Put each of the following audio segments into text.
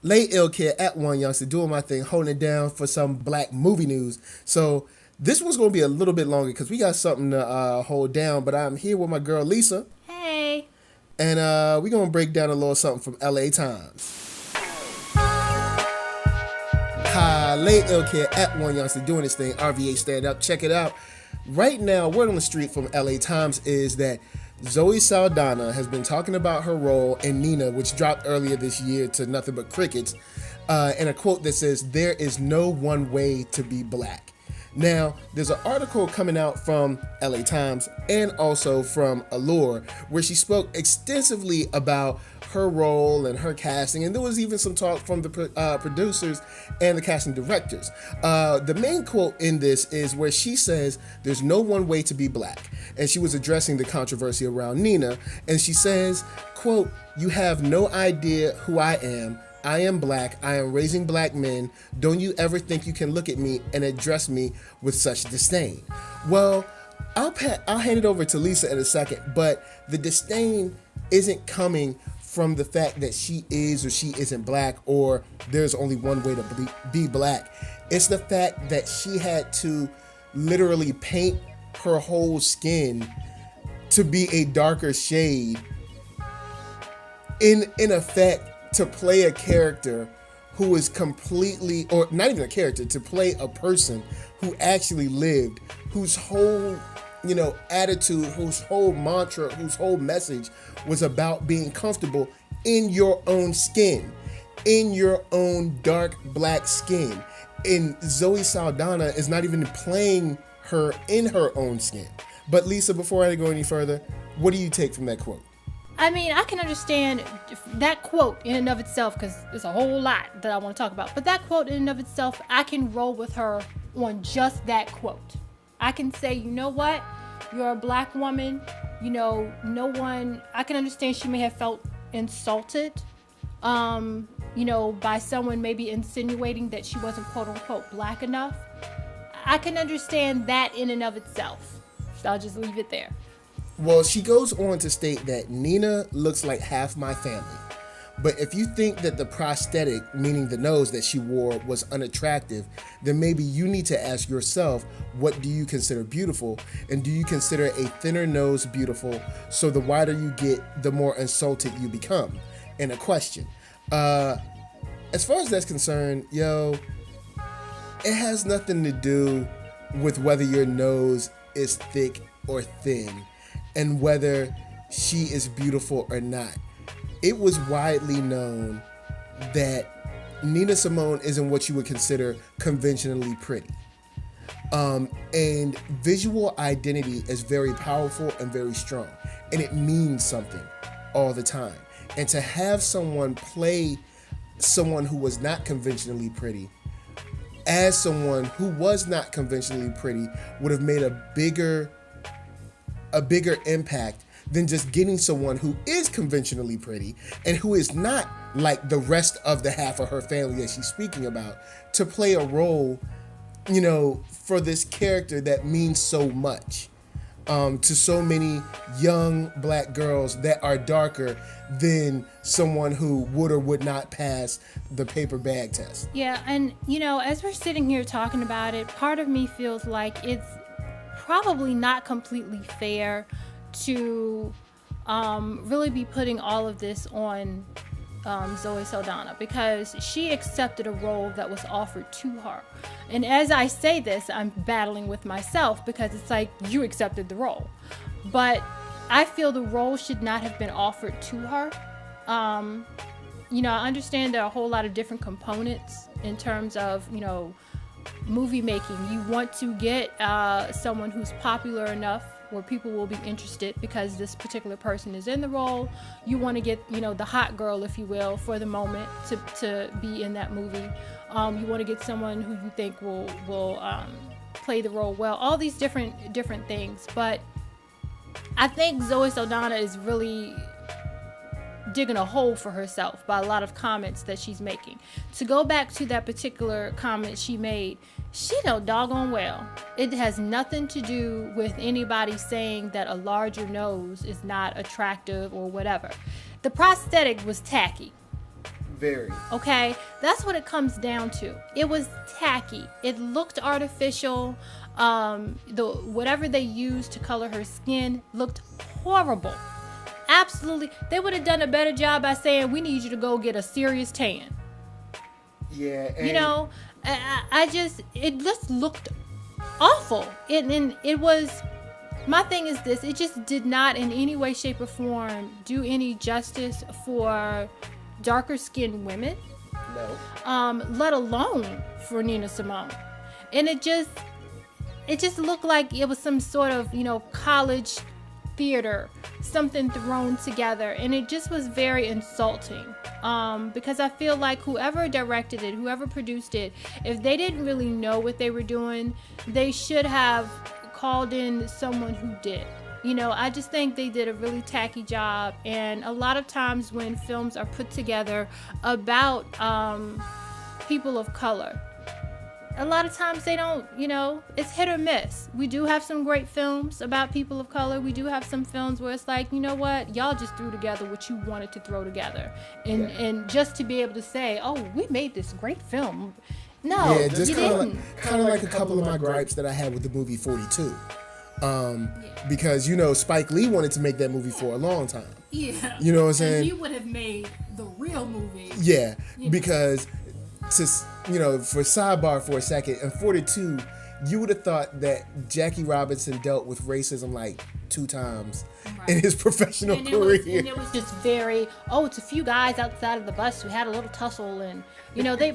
Late ill kid at one youngster doing my thing, holding it down for some black movie news. So this one's going to be a little bit longer because we got something to hold down. But I'm here with my girl Lisa, Hey. and we're going to break down a little something from LA Times. Hi, late ill kid at one youngster doing this thing. RVA stand up, check it out. Right now, word on the street from LA Times is that Zoe Saldana has been talking about her role in Nina, which dropped earlier this year to nothing but crickets, and a quote that says, "There is no one way to be black." Now, there's an article coming out from LA Times and also from Allure where she spoke extensively about her role and her casting, and there was even some talk from the producers and the casting directors. The main quote in this is where she says, "There's no one way to be black," and she was addressing the controversy around Nina, and she says, quote, "You have no idea who I am. I am black. I am raising black men. Don't you ever think you can look at me and address me with such disdain?" Well, I'll hand it over to Lisa in a second, but the disdain isn't coming from the fact that she is or she isn't black, or there's only one way to be black. It's the fact that she had to literally paint her whole skin to be a darker shade in effect, to play a character who is completely, or not even a character, to play a person who actually lived, whose whole, attitude, whose whole mantra, whose whole message was about being comfortable in your own skin, in your own dark black skin. And Zoe Saldana is not even playing her in her own skin. But Lisa, before I go any further, what do you take from that quote? I mean, I can understand that quote in and of itself because there's a whole lot that I want to talk about. But that quote in and of itself, I can roll with her on just that quote. I can say, you know what? You're a black woman. No one, I can understand she may have felt insulted, by someone maybe insinuating that she wasn't quote unquote black enough. I can understand that in and of itself. So I'll just leave it there. Well, she goes on to state that Nina looks like half my family. But if you think that the prosthetic, meaning the nose that she wore, was unattractive, then maybe you need to ask yourself, what do you consider beautiful? And do you consider a thinner nose beautiful? So the wider you get, the more insulted you become. And a question. As far as that's concerned, it has nothing to do with whether your nose is thick or thin, and whether she is beautiful or not. It was widely known that Nina Simone isn't what you would consider conventionally pretty. And visual identity is very powerful and very strong, and it means something all the time. And to have someone play someone who was not conventionally pretty as someone who was not conventionally pretty would have made a bigger impact than just getting someone who is conventionally pretty and who is not like the rest of the half of her family that she's speaking about to play a role, for this character that means so much to so many young black girls that are darker than someone who would or would not pass the paper bag test. Yeah, and as we're sitting here talking about it, part of me feels like it's probably not completely fair to really be putting all of this on Zoe Saldana, because she accepted a role that was offered to her. And as I say this, I'm battling with myself because it's like, you accepted the role. But I feel the role should not have been offered to her. I understand there are a whole lot of different components in terms of, movie making. You want to get someone who's popular enough where people will be interested because this particular person is in the role. You want to get, the hot girl, if you will, for the moment to be in that movie. You want to get someone who you think will play the role well. All these different things. But I think Zoe Saldana is really digging a hole for herself by a lot of comments that she's making. To go back to that particular comment she made, she know doggone well it has nothing to do with anybody saying that a larger nose is not attractive or whatever. The prosthetic was tacky. Very. Okay, that's what it comes down to. It was tacky. It looked artificial. Whatever they used to color her skin looked horrible. Absolutely. They would have done a better job by saying, we need you to go get a serious tan. Yeah. And you know, it just looked awful. It was, my thing is this, it just did not in any way, shape, or form do any justice for darker skinned women. No. Let alone for Nina Simone. And it just looked like it was some sort of, college theater, something thrown together, and it just was very insulting, because I feel like whoever directed it, whoever produced it, if they didn't really know what they were doing, they should have called in someone who did. I just think they did a really tacky job, and a lot of times when films are put together about people of color, a lot of times they don't, it's hit or miss. We do have some great films about people of color. We do have some films where it's like, you know what, y'all just threw together what you wanted to throw together. And just to be able to say, oh, we made this great film. No, yeah, just you didn't. Kind of like a couple of my gripes that I had with the movie 42. Because, Spike Lee wanted to make that movie for a long time. Yeah. You know what I'm saying? And he would have made the real movie. Yeah, because... for sidebar for a second, in 42, you would have thought that Jackie Robinson dealt with racism like 2 times in his professional career. It was just very, it's a few guys outside of the bus who had a little tussle, and they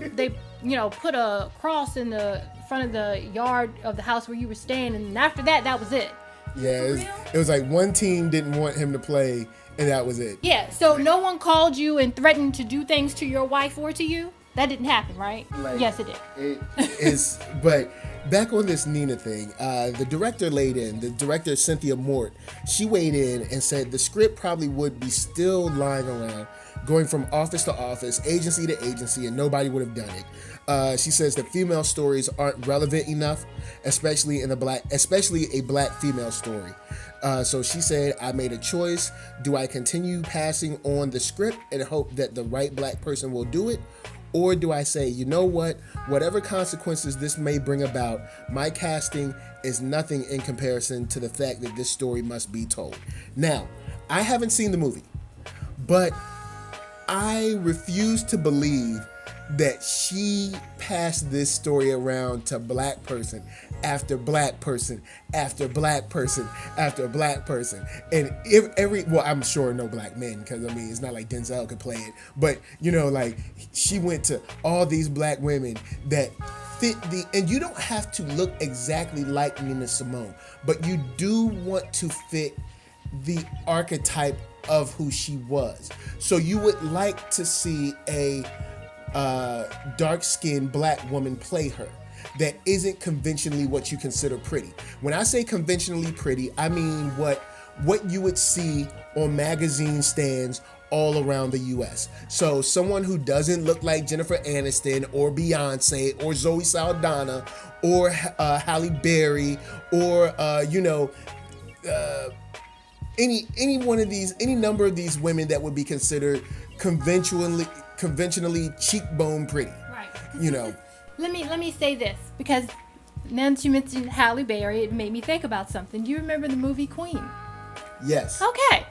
put a cross in the front of the yard of the house where you were staying, and after that was it. Yeah, it was like one team didn't want him to play, and that was it. Yeah, so no one called you and threatened to do things to your wife or to you? That didn't happen, right? Yes, it did. It is, but back on this Nina thing, the director Cynthia Mort, she weighed in and said the script probably would be still lying around, going from office to office, agency to agency, and nobody would have done it. She says that female stories aren't relevant enough, especially a black female story. So she said, I made a choice. Do I continue passing on the script and hope that the right black person will do it? Or do I say, you know what, whatever consequences this may bring about, my casting is nothing in comparison to the fact that this story must be told. Now, I haven't seen the movie, but I refuse to believe that she passed this story around to black person after black person after black person after black person, and I'm sure no black men, because it's not like Denzel could play it, but she went to all these black women that fit and you don't have to look exactly like Nina Simone, but you do want to fit the archetype of who she was. So you would like to see a dark-skinned black woman play her that isn't conventionally what you consider pretty. When I say conventionally pretty, I mean what you would see on magazine stands all around the U.S. So someone who doesn't look like Jennifer Aniston or Beyonce or Zoe Saldana or Halle Berry or any one of these, any number of these women that would be considered conventionally cheekbone pretty. Right. Let me say this, because now that you mentioned Halle Berry, it made me think about something. Do you remember the movie Queen? Yes. Okay.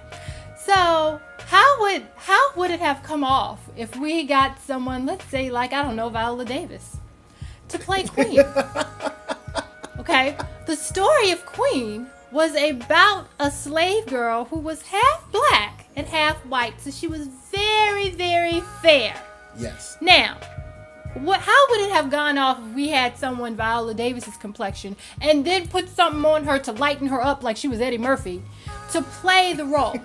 So how would it have come off if we got someone, let's say, like, I don't know, Viola Davis, to play Queen? Okay. The story of Queen was about a slave girl who was half black and half white, so she was very, very fair. Yes. Now, how would it have gone off if we had someone Viola Davis's complexion and then put something on her to lighten her up like she was Eddie Murphy to play the role?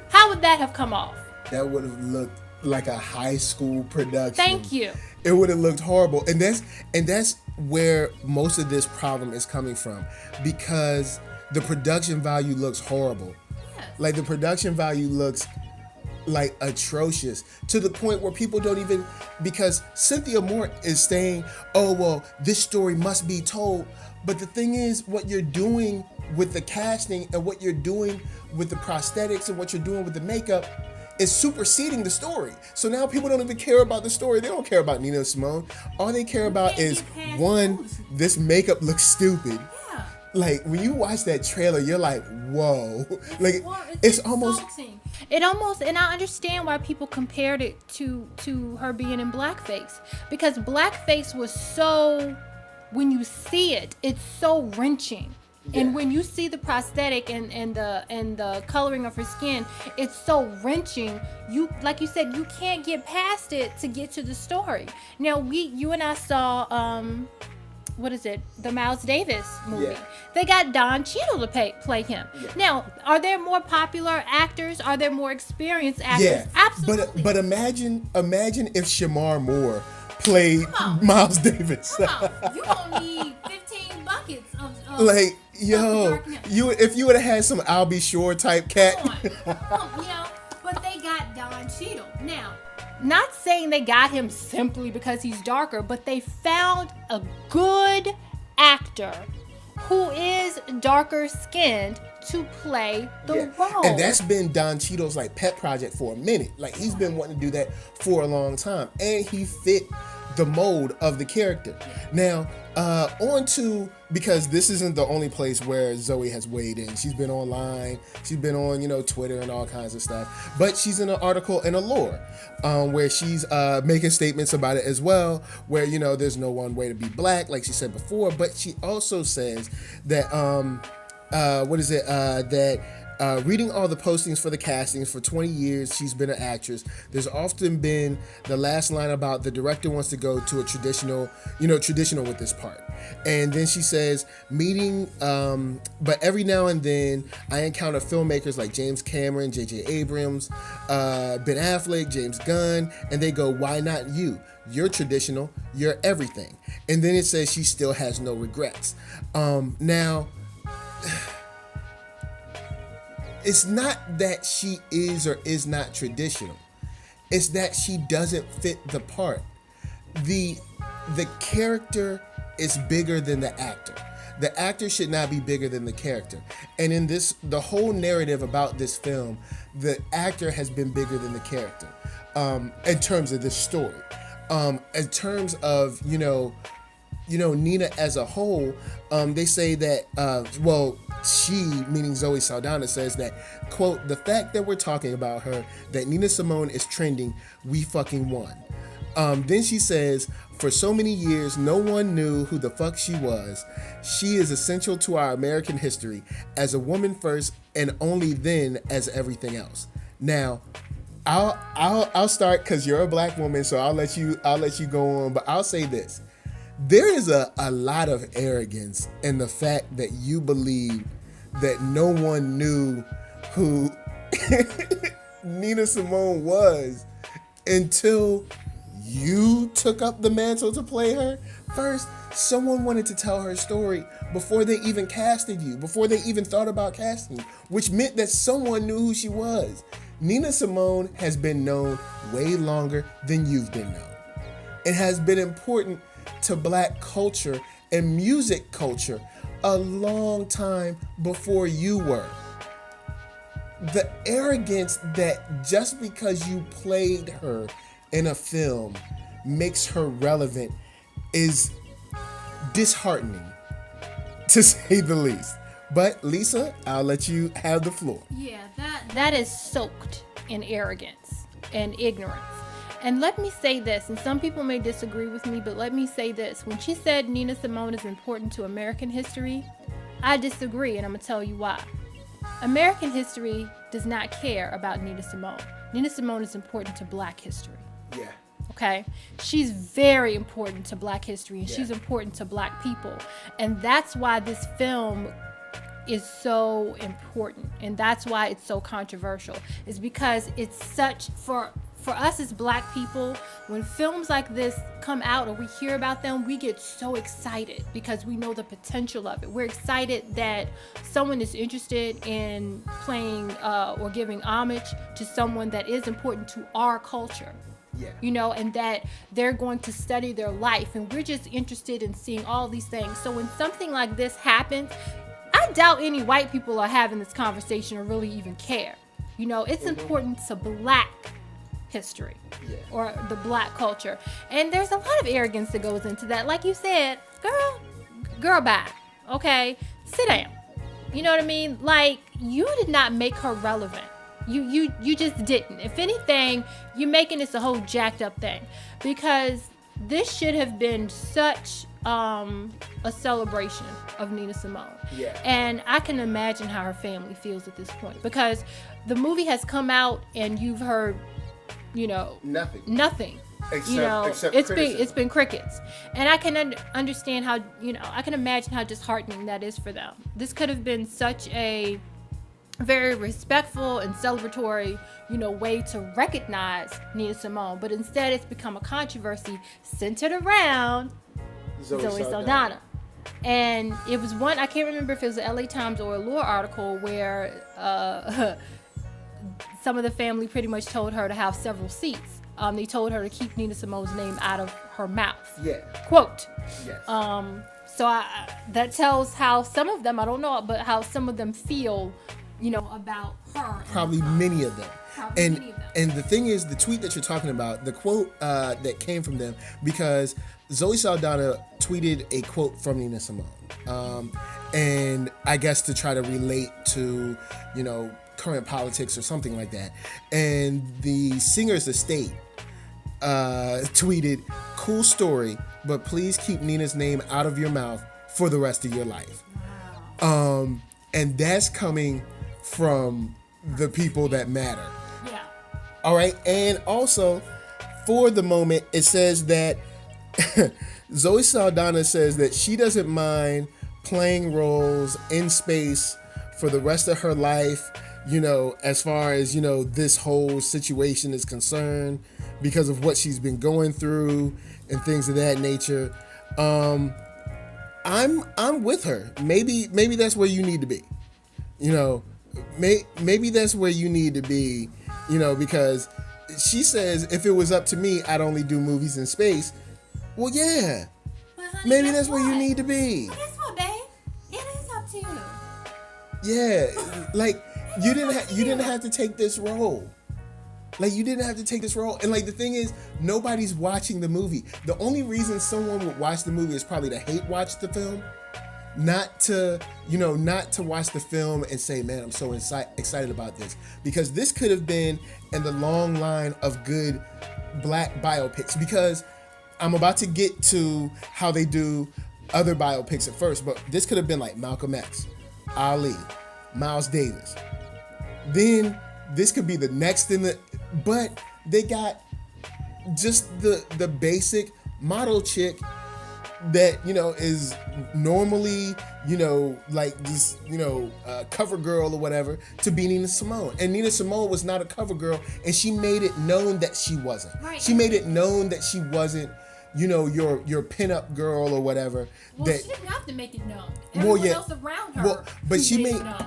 How would that have come off? That would have looked like a high school production. Thank you. It would have looked horrible, and that's where most of this problem is coming from, because the production value looks horrible. Yes. Like, the production value looks like atrocious, to the point where people don't even, because Cynthia Mort is saying, oh, well, this story must be told. But the thing is, what you're doing with the casting and what you're doing with the prosthetics and what you're doing with the makeup, is superseding the story. So now people don't even care about the story. They don't care about Nina Simone. All they care about is, one, this makeup looks stupid. Yeah. Like, when you watch that trailer, you're like, whoa. Like, it's almost... It almost, and I understand why people compared it to her being in blackface. Because blackface was so, when you see it, it's so wrenching. Yeah. And when you see the prosthetic and the coloring of her skin, it's so wrenching. You, like you said, you can't get past it to get to the story. Now, you and I saw, what is it? The Miles Davis movie. Yeah. They got Don Cheadle to play him. Yeah. Now, are there more popular actors? Are there more experienced actors? Yeah. Absolutely. But imagine if Shemar Moore played Miles Davis. Come on. You don't need 15 buckets of like, yo, if you would have had some I'll Be Sure type cat. But they got Don Cheadle. Now, not saying they got him simply because he's darker, but they found a good actor who is darker skinned to play the role. And that's been Don Cheadle's like pet project for a minute. Like, he's been wanting to do that for a long time, and he fit the mold of the character. Now, on to, because this isn't the only place where Zoe has weighed in. She's been online, she's been on, Twitter and all kinds of stuff. But she's in an article in Allure, where she's making statements about it as well, where, there's no one way to be black, like she said before. But she also says that, reading all the postings for the castings for 20 years, she's been an actress. There's often been the last line about the director wants to go to a traditional with this part. And then she says, but every now and then I encounter filmmakers like James Cameron, J.J. Abrams, Ben Affleck, James Gunn, and they go, why not you? You're traditional, you're everything. And then it says she still has no regrets. Now... It's not that she is or is not traditional. It's that she doesn't fit the part. The character is bigger than the actor. The actor should not be bigger than the character. And in the whole narrative about this film, the actor has been bigger than the character, in terms of this story. In terms of, Nina as a whole, they say that, she, meaning Zoe Saldana, says that, quote, the fact that we're talking about her, that Nina Simone is trending, we fucking won. Then she says, for so many years, no one knew who the fuck she was. She is essential to our American history as a woman first, and only then as everything else. Now, I'll start, because you're a black woman, so I'll let you go on, but I'll say this. There is a lot of arrogance in the fact that you believe that no one knew who Nina Simone was until you took up the mantle to play her. First, someone wanted to tell her story before they even casted you, before they even thought about casting you, which meant that someone knew who she was. Nina Simone has been known way longer than you've been known. It has been important to black culture and music culture a long time before you were. The arrogance that just because you played her in a film makes her relevant is disheartening, to say the least. But Lisa, I'll let you have the floor. Yeah, that is soaked in arrogance and ignorance. And let me say this, and some people may disagree with me, but let me say this. When she said Nina Simone is important to American history, I disagree, and I'm going to tell you why. American history does not care about Nina Simone. Nina Simone is important to black history. Yeah. Okay? She's very important to black history, and she's important to black people. And that's why this film is so important, and that's why it's so controversial. Is because it's such, for us as black people, when films like this come out or we hear about them, we get so excited because we know the potential of it. We're excited that someone is interested in playing or giving homage to someone that is important to our culture. Yeah. And that they're going to study their life, and we're just interested in seeing all these things. So when something like this happens, I doubt any white people are having this conversation or really even care. It's important to Black history or the Black culture. And there's a lot of arrogance that goes into that. Like you said, girl, bye. Okay, sit down. You know what I mean? Like, you did not make her relevant. You just didn't. If anything, you're making this a whole jacked up thing, because this should have been such a celebration of Nina Simone. Yeah. And I can imagine how her family feels at this point, because the movie has come out and you've heard, nothing. Except it's been crickets. And I can understand how, I can imagine how disheartening that is for them. This could have been such a very respectful and celebratory, way to recognize Nina Simone, but instead it's become a controversy centered around Zoe Saldana. And it was one, I can't remember if it was the LA Times or Allure article where some of the family pretty much told her to have several seats. They told her to keep Nina Simone's name out of her mouth. Yeah. Quote. Yes. So that tells how some of them, I don't know, but how some of them feel, about her. Probably many of them. And the thing is, the tweet that you're talking about, the quote that came from them, because Zoe Saldana tweeted a quote from Nina Simone, and I guess to try to relate to, current politics or something like that. And the singer's estate tweeted, "Cool story, but please keep Nina's name out of your mouth for the rest of your life." Wow. And that's coming from the people that matter. Yeah. All right. And also, for the moment, it says that Zoe Saldana says that she doesn't mind playing roles in space for the rest of her life, as far as, this whole situation is concerned, because of what she's been going through and things of that nature. I'm with her. Maybe that's where you need to be. Maybe that's where you need to be, because she says, if it was up to me, I'd only do movies in space. Well, yeah. But honey, Maybe guess that's where you what? need to be. But guess what, babe? It is up to you. Yeah. Like, you didn't have to take this role. Like, you didn't have to take this role. And, like, the thing is, nobody's watching the movie. The only reason someone would watch the movie is probably to hate watch the film. Not to watch the film and say, man, I'm so excited about this. Because this could have been in the long line of good Black biopics. Because I'm about to get to how they do other biopics at first, but this could have been like Malcolm X, Ali, Miles Davis. Then this could be the next in the, but they got just the basic model chick that, is normally, like this, cover girl or whatever, to be Nina Simone. And Nina Simone was not a cover girl, and she made it known that she wasn't. Right. She made it known that she wasn't, your pinup girl or whatever. Well, that, she didn't have to make it known. Well, Everyone yeah. else around her. Well, but she made it known.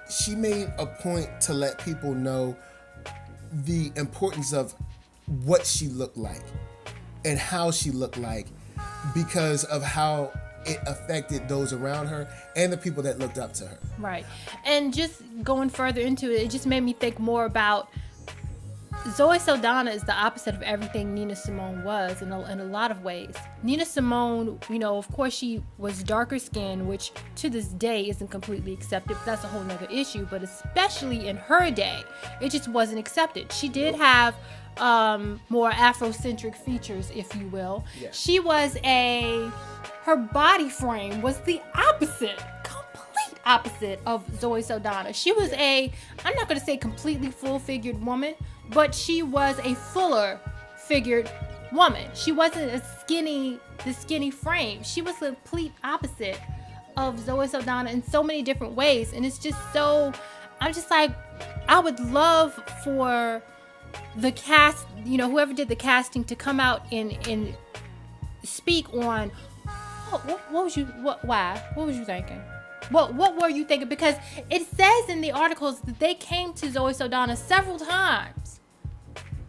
she made a point to let people know the importance of what she looked like and how she looked like, because of how it affected those around her and the people that looked up to her. Right. And just going further into it, it just made me think more about Zoe Saldana is the opposite of everything Nina Simone was in a lot of ways. Nina Simone, of course she was darker skinned, which to this day isn't completely accepted, but that's a whole nother issue. But especially in her day, it just wasn't accepted. She did have more Afrocentric features, if you will. Yeah. She was her body frame was the complete opposite of Zoe Saldana. She was I'm not going to say completely full-figured woman, but she was a fuller figured woman. She wasn't the skinny frame. She was the complete opposite of Zoe Saldana in so many different ways. And it's just so, I'm just like, I would love for the cast, whoever did the casting, to come out and speak on what was you thinking? What were you thinking? Because it says in the articles that they came to Zoe Saldana several times.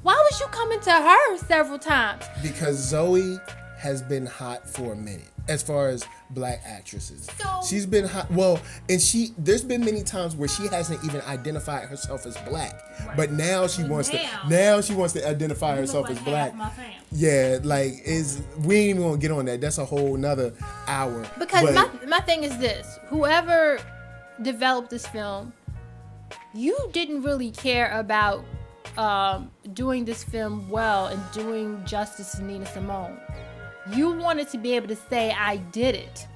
Why was you coming to her several times? Because Zoe has been hot for a minute as far as black actresses. So- She's been hot. Well, and there's been many times where she hasn't even identified herself as black, but now she wants to identify herself like as black. half my fam. Yeah, like we ain't even gonna get on that. That's a whole nother hour. Because my thing is this: whoever developed this film, you didn't really care about doing this film well and doing justice to Nina Simone. You wanted to be able to say, I did it.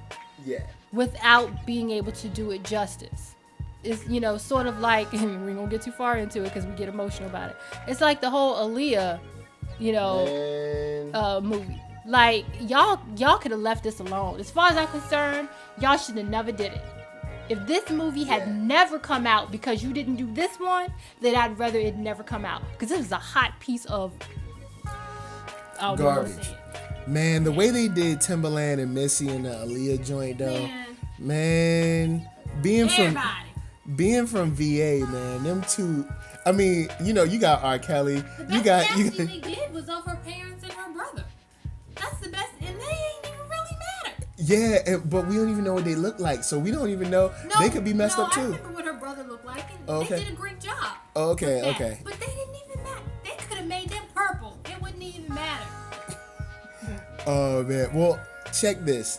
Yeah. Without being able to do it justice. It's, sort of like, we ain't gonna get too far into it because we get emotional about it. It's like the whole Allure, movie. Like, y'all could have left this alone. As far as I'm concerned, y'all should have never did it. If this movie had never come out because you didn't do this one, then I'd rather it never come out. Because this is a hot piece of garbage. Man, the way they did Timberland and Missy in the Aaliyah joint, though, man, being from VA, man, them two. I mean, you got R. Kelly. The best casting they did was of her parents and her brother. That's the best, and they ain't even really matter. Yeah, but we don't even know what they look like, so we don't even know. They could be messed up too. I remember what her brother looked like, and they did a great job. Okay. But they didn't even matter. They could have made them purple. It wouldn't even matter. Oh man, well, check this.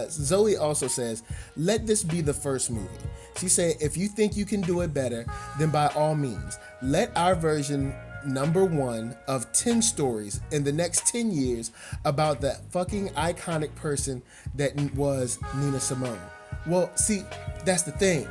Zoe also says, let this be the first movie. She said, if you think you can do it better, then by all means, let our version number 1 of 10 stories in the next 10 years about that fucking iconic person that was Nina Simone. Well, see, that's the thing.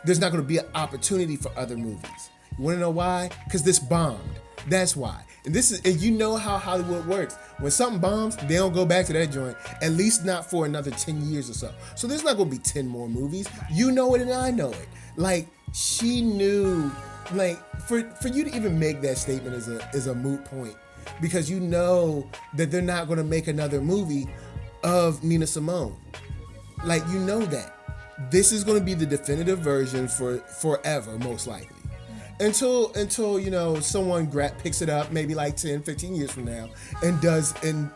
There's not going to be an opportunity for other movies. You want to know why? Because this bombed. That's why. And you know how Hollywood works. When something bombs, they don't go back to that joint, at least not for another 10 years or so. So there's not going to be 10 more movies. You know it and I know it. Like, she knew, like, for you to even make that statement is a moot point, because you know that they're not going to make another movie of Nina Simone. Like, you know that. This is going to be the definitive version for forever, most likely. Until someone picks it up maybe like 10, 15 years from now and does an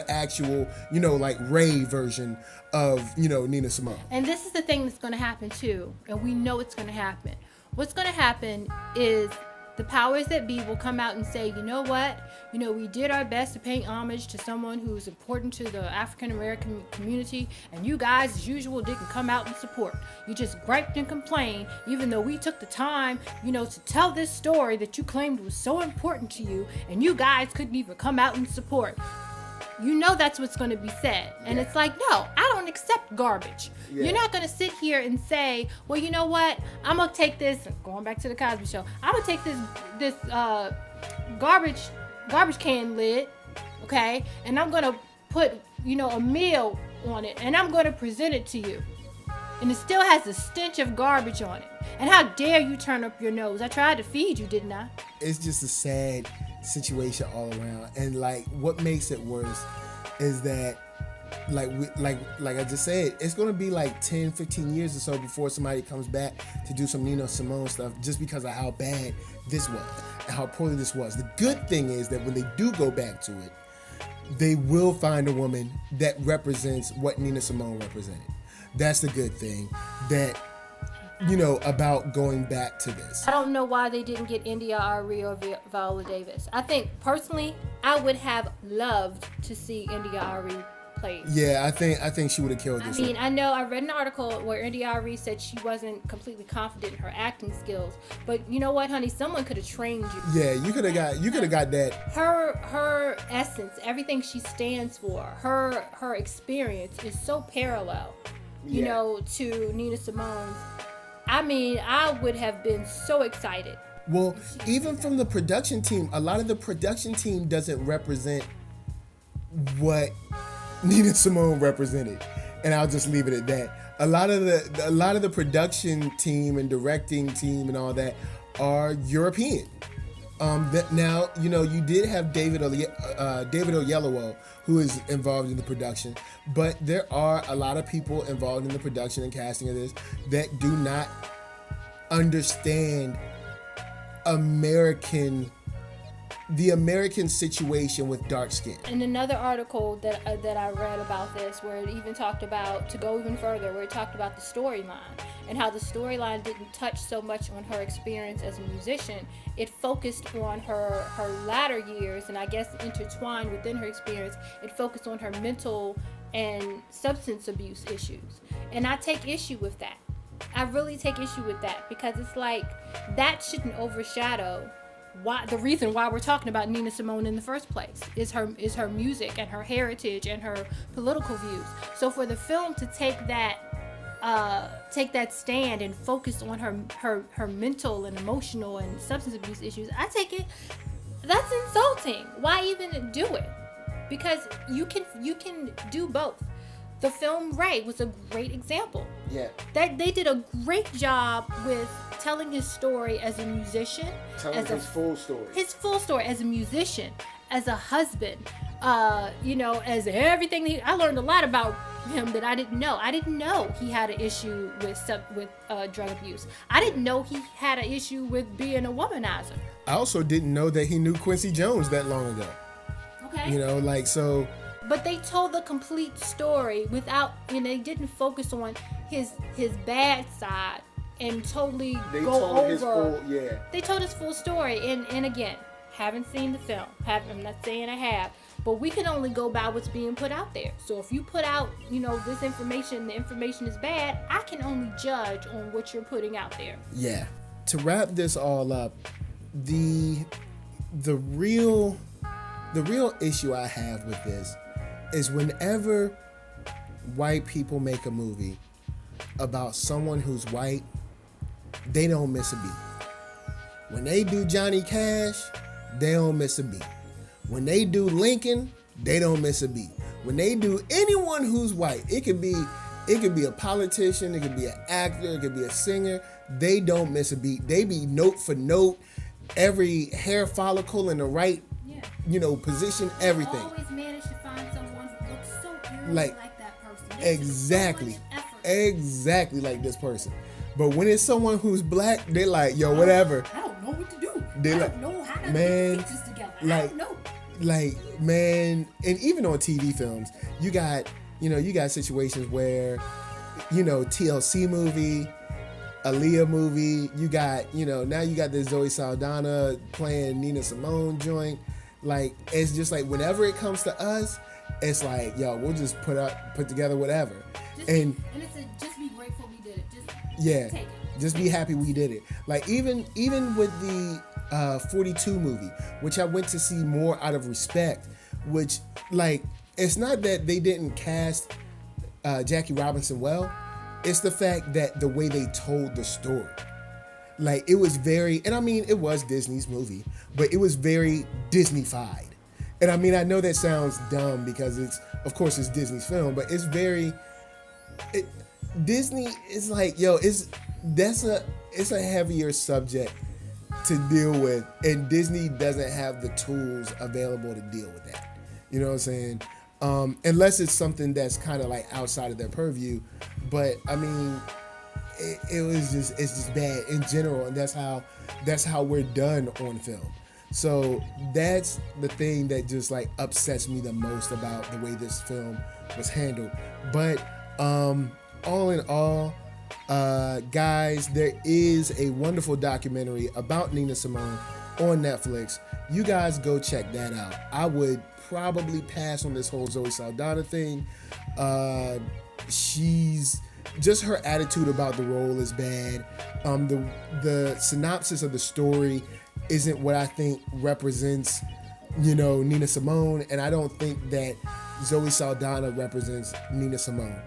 actual, like Ray version of, Nina Simone. And this is the thing that's going to happen too. And we know it's going to happen. What's going to happen is the powers that be will come out and say, you know what? We did our best to pay homage to someone who's important to the African American community, and you guys, as usual, didn't come out and support. You just griped and complained, even though we took the time, to tell this story that you claimed was so important to you, and you guys couldn't even come out and support. That's what's going to be said. And it's like, no, I don't accept garbage. Yeah. You're not going to sit here and say, well, you know what? I'm going to take this, going back to the Cosby Show, I'm going to take this garbage can lid, okay? And I'm going to put, a meal on it, and I'm going to present it to you. And it still has the stench of garbage on it. And how dare you turn up your nose? I tried to feed you, didn't I? It's just a sad situation all around, and like what makes it worse is that like I just said, it's gonna be like 10, 15 years or so before somebody comes back to do some Nina Simone stuff, just because of how bad this was and how poorly this was. The good thing is that when they do go back to it, they will find a woman that represents what Nina Simone represented. That's the good thing about going back to this. I don't know why they didn't get India Arie or Viola Davis. I think, personally, I would have loved to see India Arie play. Yeah, I think she would have killed this. I mean, I know I read an article where India Arie said she wasn't completely confident in her acting skills. But you know what, honey? Someone could have trained you. Yeah, you could have got that. Her essence, everything she stands for, her experience is so parallel, to Nina Simone's. I mean, I would have been so excited. Well, even from the production team, a lot of the production team doesn't represent what Nina Simone represented, and I'll just leave it at that. A lot of the production team and directing team and all that are European. Now you did have David Oyelowo, who is involved in the production, but there are a lot of people involved in the production and casting of this that do not understand American the American situation with dark skin. In another article that I read about this, where it even talked about, to go even further, where it talked about the storyline and how the storyline didn't touch so much on her experience as a musician. It focused on her latter years, and I guess intertwined within her experience, it focused on her mental and substance abuse issues. And I take issue with that. I really take issue with that, because it's like that shouldn't overshadow the reason why we're talking about Nina Simone in the first place is her music and her heritage and her political views. So for the film to take that stand and focus on her mental and emotional and substance abuse issues, I take it that's insulting. Why even do it? Because you can do both. The film Ray was a great example. Yeah. That they did a great job with telling his story as a musician, Telling his full story. His full story as a musician, as a husband, as everything. I learned a lot about him that I didn't know. I didn't know he had an issue with drug abuse. I didn't know he had an issue with being a womanizer. I also didn't know that he knew Quincy Jones that long ago. Okay. So. But they told the complete story without, they didn't focus on his bad side and totally They go told over. his full, yeah. They told his full story, and again, haven't seen the film. I'm not saying I have, but we can only go by what's being put out there. So if you put out, this information, the information is bad, I can only judge on what you're putting out there. Yeah. To wrap this all up, the real issue I have with this is whenever white people make a movie about someone who's white, they don't miss a beat. When they do Johnny Cash, they don't miss a beat. When they do Lincoln, they don't miss a beat. When they do anyone who's white, it could be a politician, it could be an actor, it could be a singer, they don't miss a beat. They be note for note, every hair follicle in the right position, everything. They always manage to find someone who looks so eerily Like that person. Exactly. So much effort. Exactly like this person. But when it's someone who's black, they're like, yo, whatever. I don't know what to do. They I like, don't know how to man, get features together. I like, don't know. like, man, and even on TV films, you got situations where, TLC movie, Allure movie, you got, now you got this Zoe Saldana playing Nina Simone joint. Like, it's just like whenever it comes to us, it's like, yo, we'll just put together whatever. And Just be grateful we did it. yeah, take it. just be happy we did it. Like even with the 42 movie, which I went to see more out of respect, which like it's not that they didn't cast Jackie Robinson well, it's the fact that the way they told the story. Like it was very, and I mean it was Disney's movie, but it was very Disney-fied. And I mean I know that sounds dumb because of course it's Disney's film, but it's very Disney is like, yo, it's a heavier subject to deal with, and Disney doesn't have the tools available to deal with that. You know what I'm saying? Unless it's something that's kind of like outside of their purview. But I mean, it's just bad in general, and that's how we're done on film. So that's the thing that just like upsets me the most about the way this film was handled. But all in all, guys, there is a wonderful documentary about Nina Simone on Netflix. You guys go check that out. I would probably pass on this whole Zoe Saldana thing. She's just, her attitude about the role is bad. The synopsis of the story isn't what I think represents, Nina Simone, and I don't think that Zoe Saldana represents Nina Simone.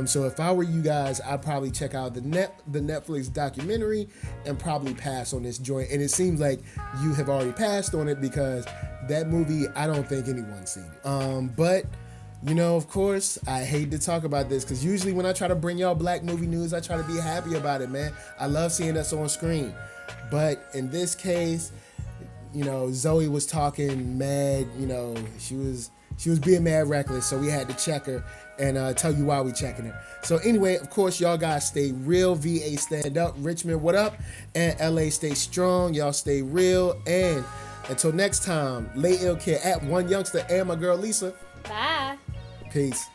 So if I were you guys, I'd probably check out the Netflix documentary and probably pass on this joint. And it seems like you have already passed on it because that movie, I don't think anyone's seen it. But, of course, I hate to talk about this because usually when I try to bring y'all black movie news, I try to be happy about it, man. I love seeing us on screen. But in this case, Zoe was talking mad, she was being mad reckless, so we had to check her and tell you why we checking her. So anyway, of course, y'all guys stay real. VA stand up. Richmond, what up? And LA, stay strong. Y'all stay real. And Until next time, Lay Ill Kid at One Youngster and my girl Lisa. Bye. Peace.